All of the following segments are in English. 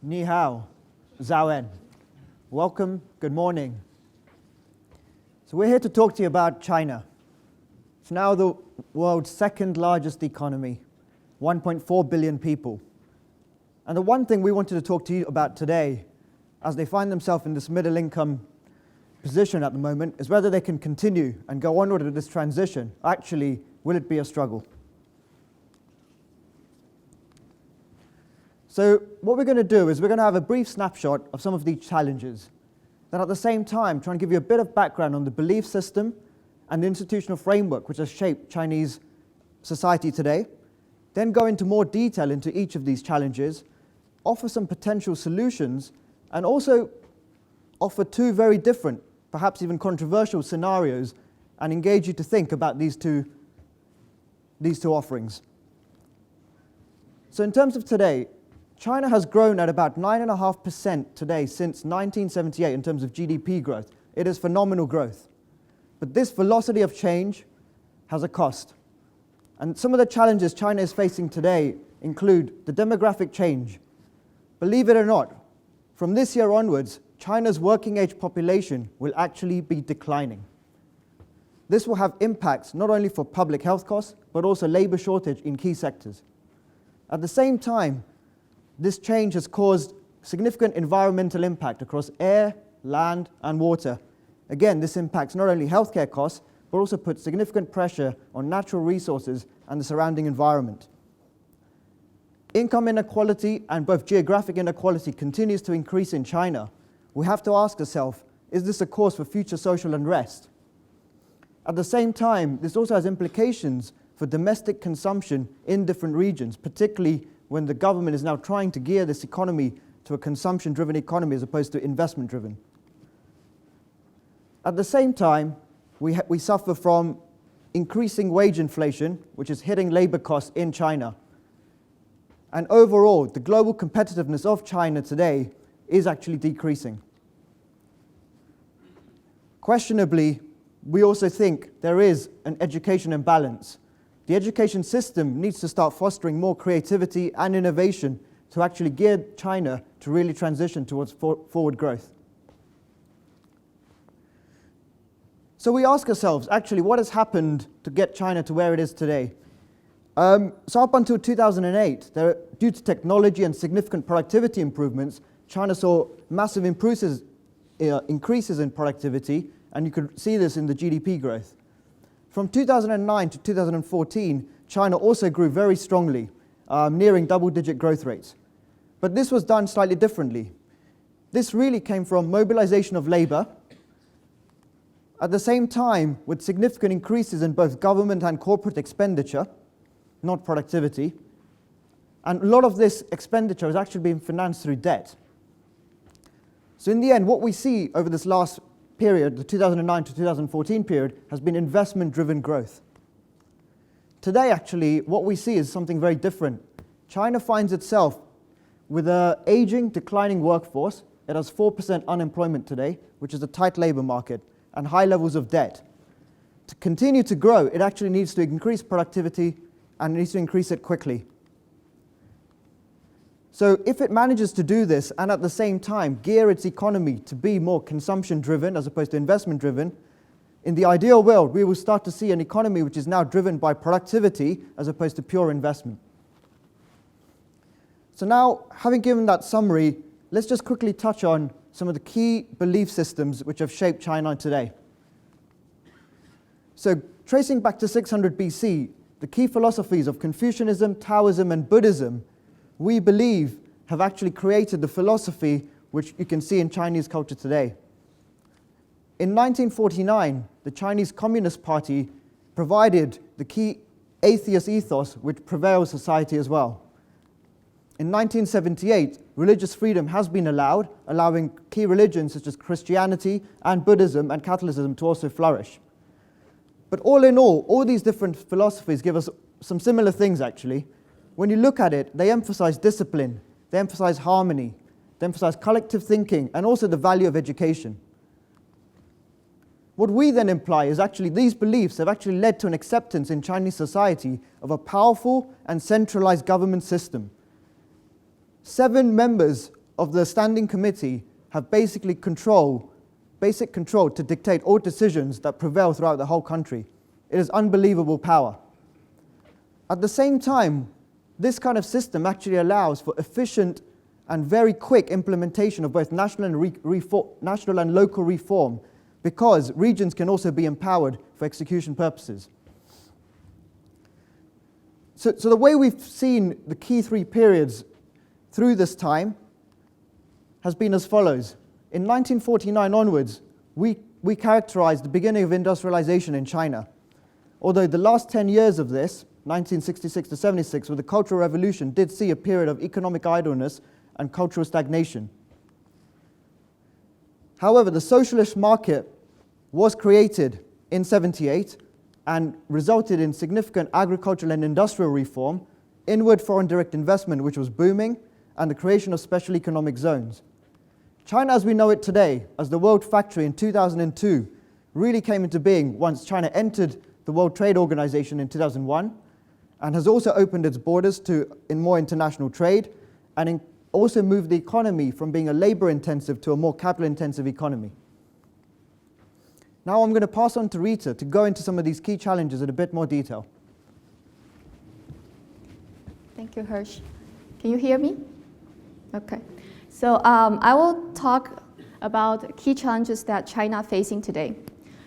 Ni hao, Zawen. Welcome, good morning. So we're here to talk to you about China. It's now the world's second largest economy, 1.4 billion people. And the one thing we wanted to talk to you about today, as they find themselves in this middle income position at the moment, is whether they can continue and go onward with this transition. Actually, will it be a struggle? So what we're going to do is we're going to have a brief snapshot of some of these challenges. Then at the same time, try and give you a bit of background on the belief system and the institutional framework which has shaped Chinese society today. Then go into more detail into each of these challenges, offer some potential solutions, and also offer two very different, perhaps even controversial scenarios, and engage you to think about these two offerings. So in terms of today, China has grown at about 9.5% today since 1978 in terms of GDP growth. It is phenomenal growth. But this velocity of change has a cost. And some of the challenges China is facing today include the demographic change. Believe it or not, from this year onwards, China's working age population will actually be declining. This will have impacts not only for public health costs, but also labor shortage in key sectors. At the same time, this change has caused significant environmental impact across air, land, and water. Again, this impacts not only healthcare costs, but also puts significant pressure on natural resources and the surrounding environment. Income inequality and both geographic inequality continues to increase in China. We have to ask ourselves, is this a cause for future social unrest? At the same time, this also has implications for domestic consumption in different regions, particularly when the government is now trying to gear this economy to a consumption-driven economy as opposed to investment-driven. At the same time, we suffer from increasing wage inflation, which is hitting labor costs in China. And overall, the global competitiveness of China today is actually decreasing. Questionably, we also think there is an education imbalance. The education system needs to start fostering more creativity and innovation to actually gear China to really transition towards forward growth. So we ask ourselves, actually, what has happened to get China to where it is today? So up until 2008, due to technology and significant productivity improvements, China saw massive increases in productivity, and you could see this in the GDP growth. From 2009 to 2014, China also grew very strongly, nearing double-digit growth rates. But this was done slightly differently. This really came from mobilization of labor, at the same time with significant increases in both government and corporate expenditure, not productivity. And a lot of this expenditure has actually been financed through debt. So in the end, what we see over this last period, the 2009 to 2014 period, has been investment-driven growth. Today, actually, what we see is something very different. China finds itself with an aging, declining workforce. It has 4% unemployment today, which is a tight labor market, and high levels of debt. To continue to grow, it actually needs to increase productivity, and it needs to increase it quickly. So if it manages to do this and at the same time gear its economy to be more consumption-driven as opposed to investment-driven, in the ideal world, we will start to see an economy which is now driven by productivity as opposed to pure investment. So now, having given that summary, let's just quickly touch on some of the key belief systems which have shaped China today. So tracing back to 600 BC, the key philosophies of Confucianism, Taoism, and Buddhism, we believe, have actually created the philosophy which you can see in Chinese culture today. In 1949, the Chinese Communist Party provided the key atheist ethos which prevails society as well. In 1978, religious freedom has been allowed, allowing key religions such as Christianity and Buddhism and Catholicism to also flourish. But all in all these different philosophies give us some similar things actually. When you look at it, they emphasize discipline, they emphasize harmony, they emphasize collective thinking, and also the value of education. What we then imply is actually these beliefs have actually led to an acceptance in Chinese society of a powerful and centralized government system. 7 members of the Standing Committee have basic control to dictate all decisions that prevail throughout the whole country. It is unbelievable power. At the same time, this kind of system actually allows for efficient and very quick implementation of both national and local reform, because regions can also be empowered for execution purposes. So the way we've seen the key three periods through this time has been as follows. In 1949 onwards, we characterized the beginning of industrialization in China. Although the last 10 years of this, 1966 to 76, with the Cultural Revolution, did see a period of economic idleness and cultural stagnation. However, the socialist market was created in 78 and resulted in significant agricultural and industrial reform, inward foreign direct investment, which was booming, and the creation of special economic zones. China as we know it today, as the world factory in 2002, really came into being once China entered the World Trade Organization in 2001, and has also opened its borders to more international trade, and also moved the economy from being a labor-intensive to a more capital-intensive economy. Now I'm going to pass on to Rita to go into some of these key challenges in a bit more detail. Thank you, Hirsch. Can you hear me? Okay. So I will talk about key challenges that China facing today.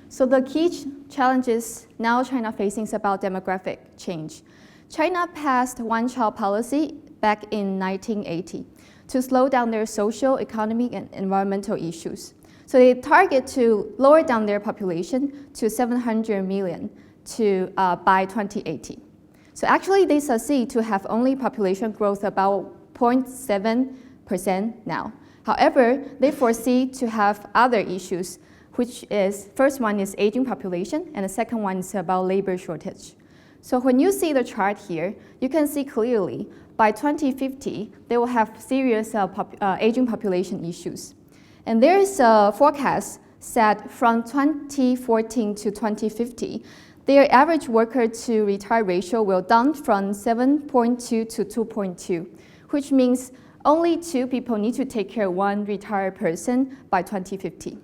So the key challenges now China facing is about demographic change. China passed one-child policy back in 1980 to slow down their social, economic, and environmental issues. So they target to lower down their population to 700 million by 2080. So actually they succeed to have only population growth about 0.7% now. However, they foresee to have other issues, which is, first one is aging population, and the second one is about labor shortage. So when you see the chart here, you can see clearly by 2050, they will have serious aging population issues. And there is a forecast set from 2014 to 2050, their average worker to retire ratio will down from 7.2 to 2.2, which means only 2 people need to take care of 1 retired person by 2050.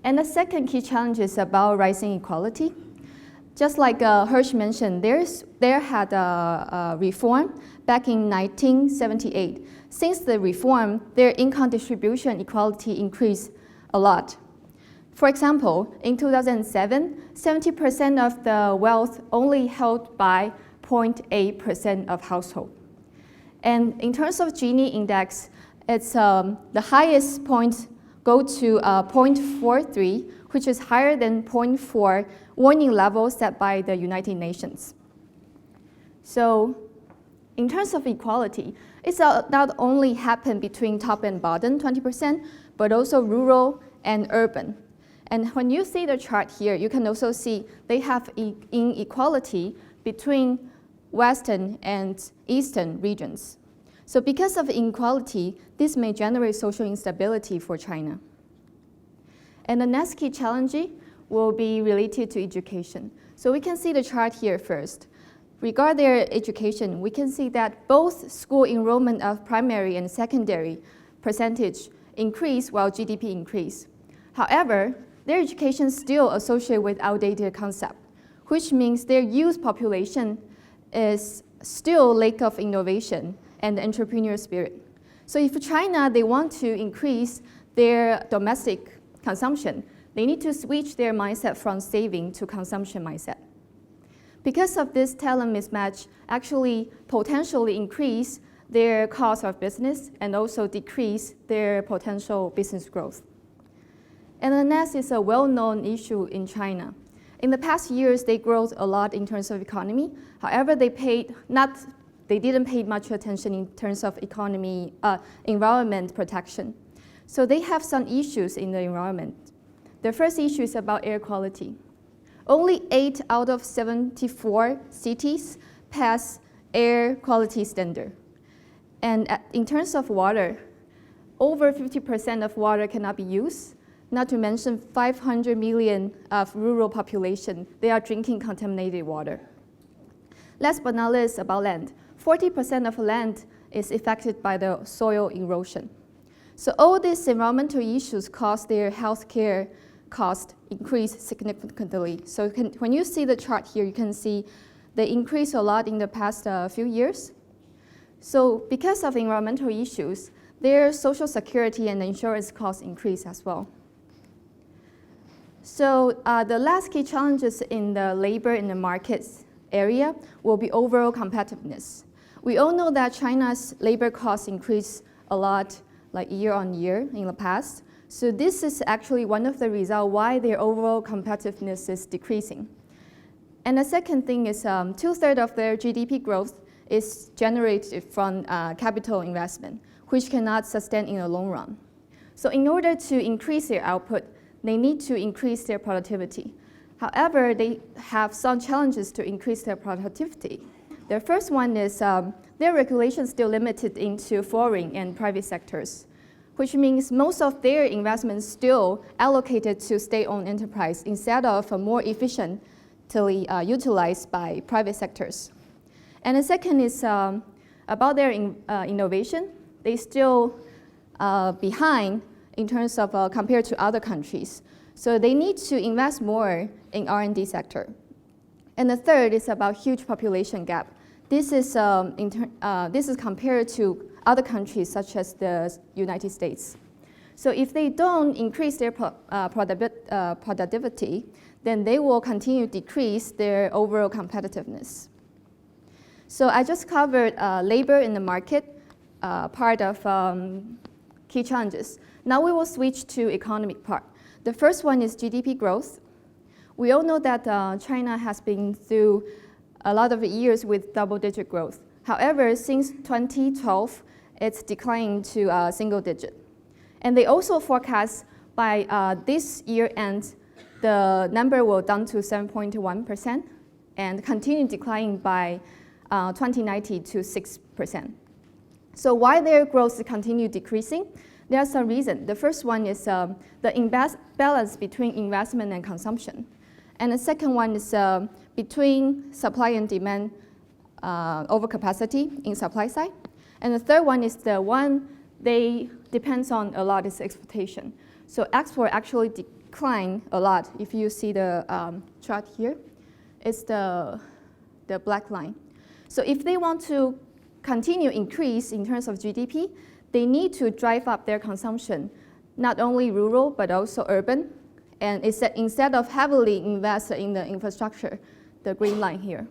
And the second key challenge is about rising inequality. Just like Hirsch mentioned, there had a reform back in 1978. Since the reform, their income distribution equality increased a lot. For example, in 2007, 70% of the wealth only held by 0.8% of household. And in terms of Gini index, it's the highest point go to 0.43, which is higher than 0.4 warning level set by the United Nations. So in terms of equality, it's not only happen between top and bottom 20%, but also rural and urban. And when you see the chart here, you can also see they have inequality between Western and Eastern regions. So because of inequality, this may generate social instability for China. And the next key challenge will be related to education. So we can see the chart here first. Regarding their education, we can see that both school enrollment of primary and secondary percentage increase while GDP increase. However, their education is still associated with outdated concept, which means their youth population is still lack of innovation and entrepreneurial spirit. So if China, they want to increase their domestic consumption, they need to switch their mindset from saving to consumption mindset. Because of this talent mismatch, actually potentially increase their cost of business and also decrease their potential business growth. And the next is a well-known issue in China. In the past years, they grew a lot in terms of economy. However, they didn't pay much attention in terms of environment protection. So they have some issues in the environment. The first issue is about air quality. Only 8 out of 74 cities pass air quality standard. And in terms of water, over 50% of water cannot be used, not to mention 500 million of rural population, they are drinking contaminated water. Last but not least, about land. 40% of land is affected by the soil erosion. So all these environmental issues cause their healthcare cost increase significantly. So when you see the chart here, you can see they increased a lot in the past few years. So because of environmental issues, their social security and insurance costs increase as well. So the last key challenges in the labor in the markets area will be overall competitiveness. We all know that China's labor costs increase a lot, like year on year in the past. So this is actually one of the results why their overall competitiveness is decreasing. And the second thing is 2/3 of their GDP growth is generated from capital investment, which cannot sustain in the long run. So in order to increase their output, they need to increase their productivity. However, they have some challenges to increase their productivity. The first one is their regulations still limited into foreign and private sectors, which means most of their investments still allocated to state-owned enterprise instead of more efficiently utilized by private sectors. And the second is about their innovation. They still behind in terms of compared to other countries. So they need to invest more in R&D sector. And the third is about huge population gap. This is compared to other countries such as the United States. So if they don't increase their productivity, then they will continue to decrease their overall competitiveness. So I just covered labor in the market, part of key challenges. Now we will switch to economic part. The first one is GDP growth. We all know that China has been through a lot of years with double-digit growth. However, since 2012, it's declining to single digit. And they also forecast by this year end, the number will down to 7.1% and continue declining by 2019 to 6%. So why their growth continue decreasing? There are some reasons. The first one is the imbalance between investment and consumption. And the second one is between supply and demand overcapacity in supply side. And the third one is the one they depends on a lot is exportation. So export actually decline a lot. If you see the chart here, it's the black line. So if they want to continue increase in terms of GDP, they need to drive up their consumption, not only rural, but also urban. And instead of heavily invest in the infrastructure, the green line here.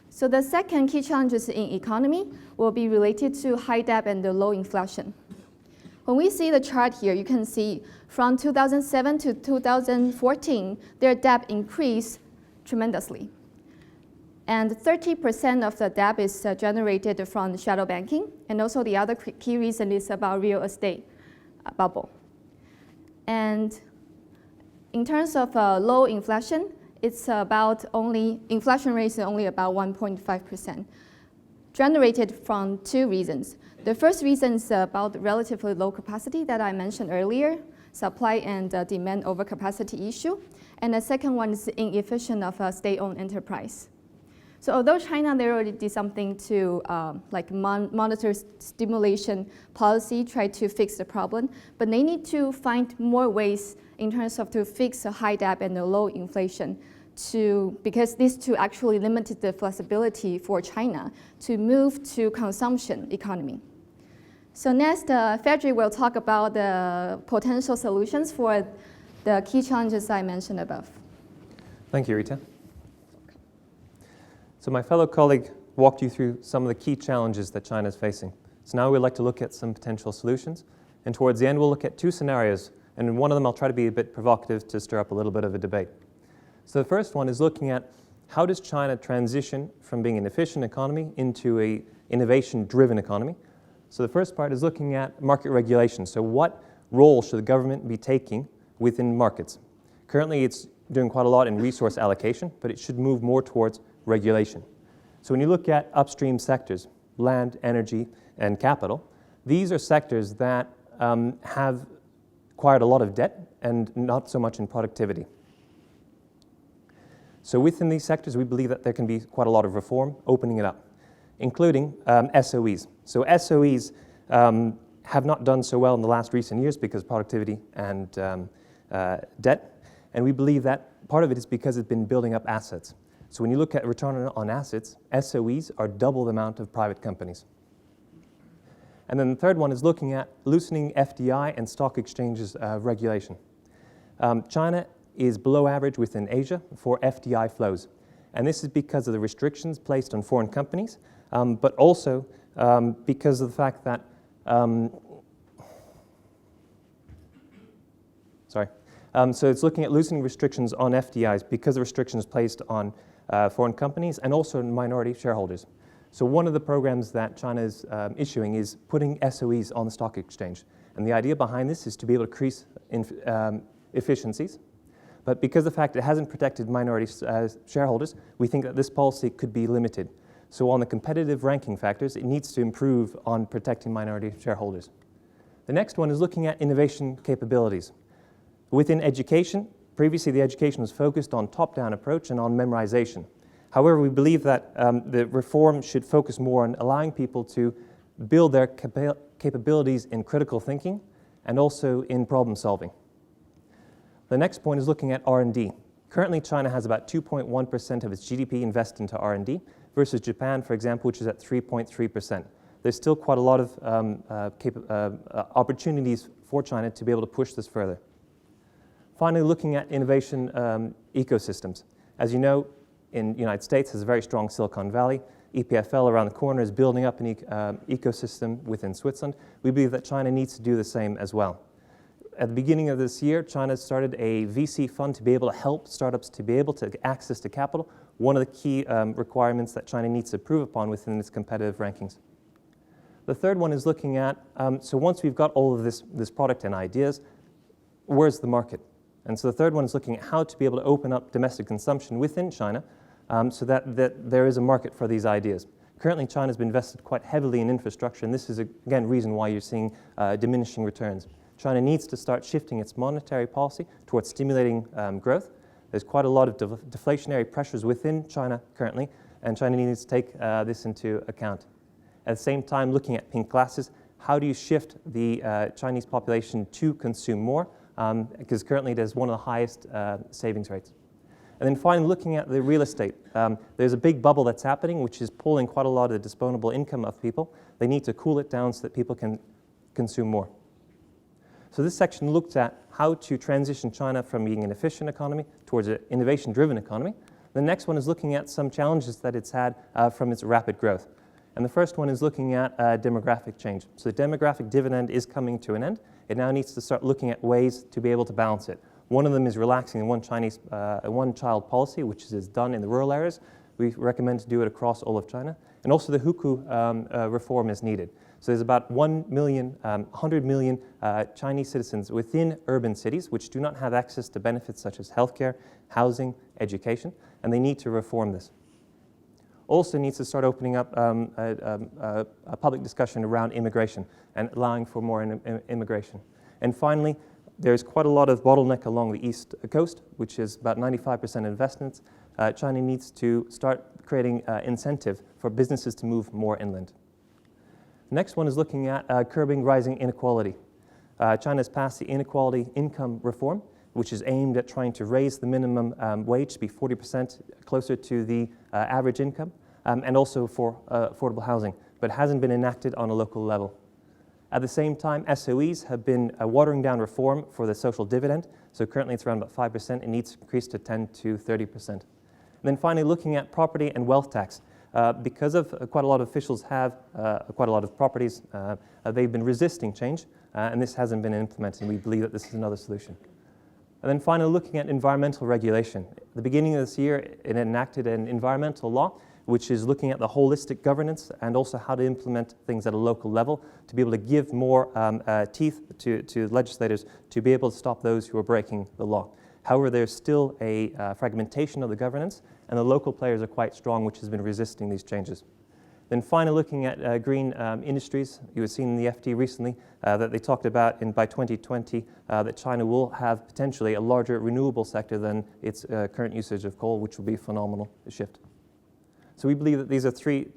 So the second key challenges in economy will be related to high debt and the low inflation. When we see the chart here, you can see from 2007 to 2014, their debt increased tremendously. And 30% of the debt is generated from shadow banking. And also the other key reason is about real estate bubble. And in terms of low inflation, it's about inflation rate is only about 1.5%, generated from two reasons. The first reason is about relatively low capacity that I mentioned earlier, supply and demand overcapacity issue. And the second one is inefficient of a state-owned enterprise. So although China, they already did something to monitor stimulation policy, try to fix the problem, but they need to find more ways in terms of to fix the high debt and the low inflation because these two actually limited the flexibility for China to move to consumption economy. So next, Frederick will talk about the potential solutions for the key challenges I mentioned above. Thank you, Rita. So my fellow colleague walked you through some of the key challenges that China is facing. So now we'd like to look at some potential solutions. And towards the end, we'll look at two scenarios. And in one of them, I'll try to be a bit provocative to stir up a little bit of a debate. So the first one is looking at how does China transition from being an efficient economy into an innovation-driven economy. So the first part is looking at market regulation. So what role should the government be taking within markets? Currently, it's doing quite a lot in resource allocation, but it should move more towards regulation. So when you look at upstream sectors, land, energy, and capital, these are sectors that have acquired a lot of debt and not so much in productivity. So within these sectors, we believe that there can be quite a lot of reform, opening it up. including SOEs. So SOEs have not done so well in the last recent years because of productivity and debt. And we believe that part of it is because it's been building up assets. So when you look at return on assets, SOEs are double the amount of private companies. And then the third one is looking at loosening FDI and stock exchanges regulation. China is below average within Asia for FDI flows. And this is because of the restrictions placed on foreign companies, but also because of the fact that, so it's looking at loosening restrictions on FDIs because of restrictions placed on foreign companies and also minority shareholders. So one of the programs that China is issuing is putting SOEs on the stock exchange. And the idea behind this is to be able to increase efficiencies. But because of the fact it hasn't protected minority shareholders, we think that this policy could be limited. So on the competitive ranking factors, it needs to improve on protecting minority shareholders. The next one is looking at innovation capabilities. Within education, previously the education was focused on top-down approach and on memorization. However, we believe that the reform should focus more on allowing people to build their capabilities in critical thinking and also in problem solving. The next point is looking at R&D. Currently, China has about 2.1% of its GDP invested into R&D versus Japan, for example, which is at 3.3%. There's still quite a lot of opportunities for China to be able to push this further. Finally, looking at innovation ecosystems. As you know, in the United States has a very strong Silicon Valley. EPFL around the corner is building up an ecosystem within Switzerland. We believe that China needs to do the same as well. At the beginning of this year, China started a VC fund to be able to help startups to be able to access to capital, one of the key requirements that China needs to improve upon within its competitive rankings. The third one is looking at, so once we've got all of this product and ideas, where's the market? And so the third one is looking at how to be able to open up domestic consumption within China so that there is a market for these ideas. Currently, China has been invested quite heavily in infrastructure, and this is, again, reason why you're seeing diminishing returns. China needs to start shifting its monetary policy towards stimulating growth. There's quite a lot of deflationary pressures within China currently, and China needs to take this into account. At the same time, looking at pink glasses, how do you shift the Chinese population to consume more? Because currently there's one of the highest savings rates. And then finally, looking at the real estate, there's a big bubble that's happening, which is pulling quite a lot of the disposable income of people. They need to cool it down so that people can consume more. So this section looked at how to transition China from being an efficient economy towards an innovation-driven economy. The next one is looking at some challenges that it's had from its rapid growth. And the first one is looking at demographic change. So the demographic dividend is coming to an end. It now needs to start looking at ways to be able to balance it. One of them is relaxing the one-child policy, which is done in the rural areas. We recommend to do it across all of China. And also the hukou reform is needed. So there's about 100 million Chinese citizens within urban cities which do not have access to benefits such as healthcare, housing, education, and they need to reform this. Also needs to start opening up a public discussion around immigration and allowing for more immigration. And finally, there's quite a lot of bottleneck along the east coast, which is about 95% investments. China needs to start creating incentive for businesses to move more inland. The next one is looking at curbing rising inequality. China has passed the inequality income reform, which is aimed at trying to raise the minimum wage to be 40% closer to the average income, and also for affordable housing, but hasn't been enacted on a local level. At the same time, SOEs have been watering down reform for the social dividend, so currently it's around about 5%, it needs to increase to 10 to 30%. And then finally, looking at property and wealth tax. Because of quite a lot of officials have quite a lot of properties, they've been resisting change, and this hasn't been implemented, and we believe that this is another solution. And then finally, looking at environmental regulation. At the beginning of this year, it enacted an environmental law, which is looking at the holistic governance and also how to implement things at a local level to be able to give more teeth to legislators to be able to stop those who are breaking the law. However, there's still a fragmentation of the governance, and the local players are quite strong, which has been resisting these changes. Then finally, looking at green industries, you have seen in the FT recently that they talked about by 2020 that China will have potentially a larger renewable sector than its current usage of coal, which will be a phenomenal shift. So we believe that these are three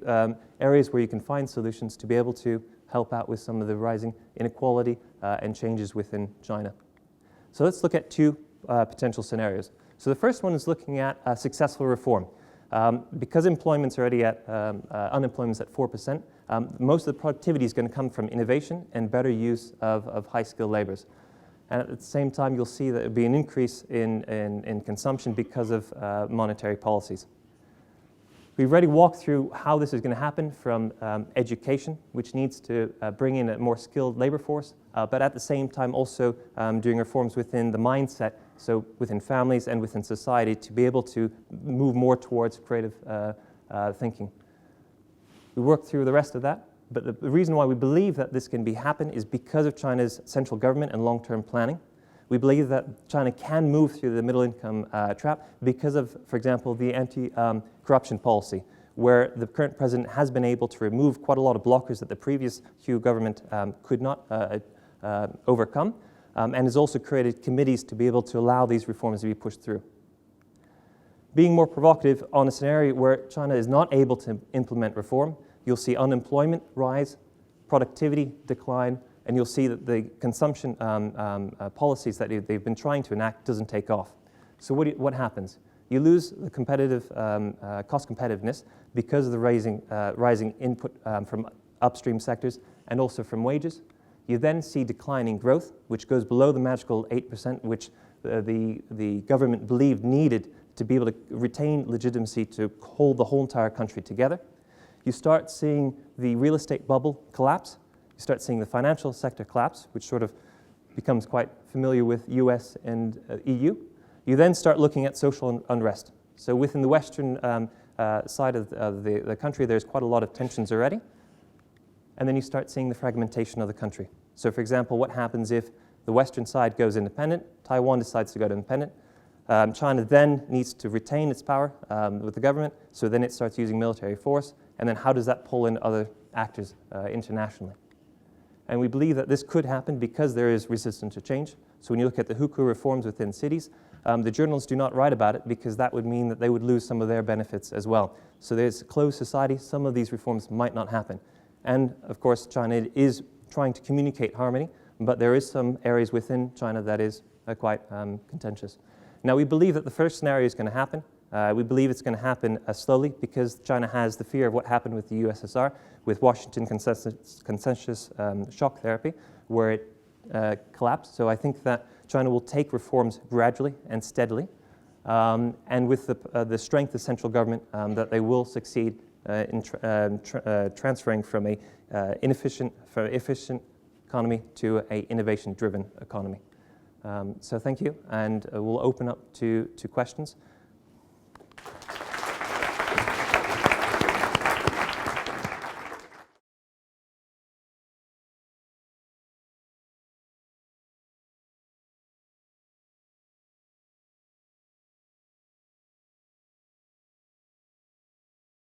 areas where you can find solutions to be able to help out with some of the rising inequality and changes within China. So let's look at two potential scenarios. So the first one is looking at successful reform. Because unemployment's at 4%, most of the productivity is going to come from innovation and better use of high-skilled laborers. And at the same time, you'll see that there will be an increase in consumption because of monetary policies. We've already walked through how this is going to happen from education, which needs to bring in a more skilled labor force, but at the same time also doing reforms within the mindset, so within families and within society, to be able to move more towards creative thinking. We worked through the rest of that, but the reason why we believe that this can happen is because of China's central government and long-term planning. We believe that China can move through the middle-income trap because of, for example, the anti-corruption policy, where the current president has been able to remove quite a lot of blockers that the previous Hu government could not overcome, and has also created committees to be able to allow these reforms to be pushed through. Being more provocative, on a scenario where China is not able to implement reform, you'll see unemployment rise, productivity decline, and you'll see that the consumption policies that they've been trying to enact doesn't take off. So what happens? You lose the competitive cost competitiveness because of the rising input from upstream sectors and also from wages. You then see declining growth, which goes below the magical 8%, which the government believed needed to be able to retain legitimacy to hold the whole entire country together. You start seeing the real estate bubble collapse. You start seeing the financial sector collapse, which sort of becomes quite familiar with US and EU. You then start looking at social unrest. So within the western side of the country, there's quite a lot of tensions already. And then you start seeing the fragmentation of the country. So for example, what happens if the western side goes independent, Taiwan decides to go independent, China then needs to retain its power with the government, so then it starts using military force, and then how does that pull in other actors internationally? And we believe that this could happen because there is resistance to change. So when you look at the hukou reforms within cities, the journalists do not write about it because that would mean that they would lose some of their benefits as well. So there's a closed society, some of these reforms might not happen. And of course, China is trying to communicate harmony, but there is some areas within China that is quite contentious. Now, we believe that the first scenario is going to happen. We believe it's going to happen slowly because China has the fear of what happened with the USSR, with Washington consensus shock therapy, where it collapsed. So I think that China will take reforms gradually and steadily, and with the strength of central government, that they will succeed in transferring from an efficient economy to an innovation-driven economy. So thank you, and we'll open up to questions.